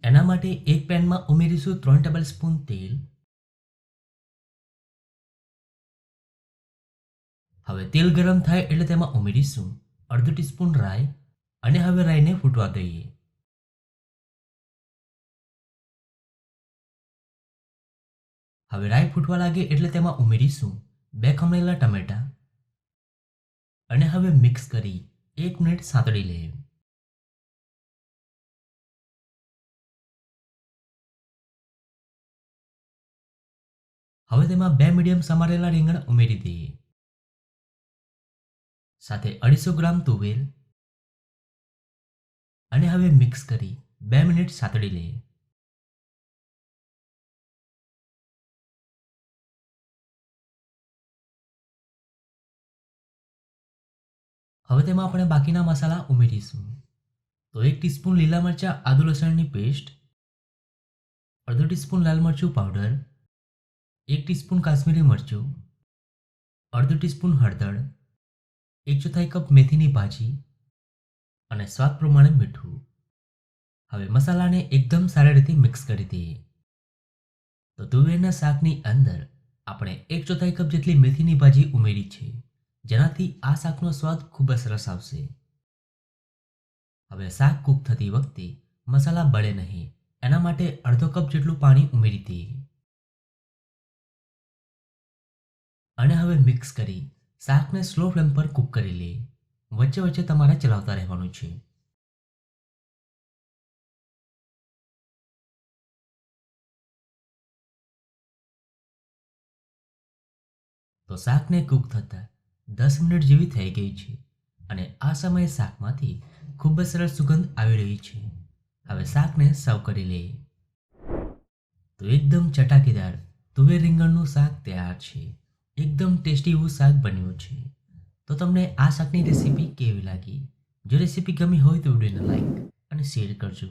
એના માટે એક પેનમાં ઉમેરીશું 3 ટેબલ સ્પૂન તેલ. હવે તેલ ગરમ થાય એટલે તેમાં ઉમેરીશું અડધો ટીસ્પૂન રાઈ અને હવે રાઈને ફૂટવા દઈએ. હવે રાઈ ફૂટવા લાગે એટલે તેમાં ઉમેરીશું 2 ખમણેલા ટમેટા અને હવે મિક્સ કરી 1 મિનિટ સાંતળી લઈએ. હવે તેમાં 2 મીડિયમ સમારેલા રીંગણ ઉમેરી દઈએ, સાથે 250 ગ્રામ તુવેર અને હવે મિક્સ કરી 2 મિનિટ સાંતળી લઈએ. હવે તેમાં આપણે બાકીના મસાલા ઉમેરીશું. તો 1 ટીસ્પૂન લીલા મરચાં આદુ લસણની પેસ્ટ, અડધો ટીસ્પૂન લાલ મરચું પાવડર, 1 ટીસ્પૂન કાશ્મીરી મરચું, અડધો ટીસ્પૂન હળદર, 1/4 કપ મેથીની ભાજી અને સ્વાદ પ્રમાણે મીઠું. હવે મસાલાને એકદમ સારી રીતે મિક્સ કરી દઈએ. તો તુવેરના શાકની અંદર આપણે 1/4 કપ જેટલી મેથીની ભાજી ઉમેરી છે, જેનાથી આ શાકનો સ્વાદ ખૂબ જ સરસ આવશે. હવે શાક કૂક થતી વખતે મસાલા બળે નહીં એના માટે અડધો કપ જેટલું પાણી ઉમેરી દઈએ અને હવે મિક્સ કરી શાકને સ્લો ફ્લેમ પર કૂક કરી લઈએ. વચ્ચે વચ્ચે તમારે ચલાવતા રહેવાનું છે. તો શાકને કૂક થતાં 10 મિનિટ જેવી થઈ ગઈ છે અને આ સમયે શાકમાંથી ખૂબ જ સરસ સુગંધ આવી રહી છે. હવે શાકને સર્વ કરી લઈએ. તો એકદમ ચટાકેદાર તુવેર રીંગણનું શાક તૈયાર છે. એકદમ ટેસ્ટી એવું શાક બન્યું છે. તો તમને આ શાકની રેસીપી કેવી લાગી? જો રેસીપી ગમી હોય તો વિડીયોને લાઈક અને શેર કરજો.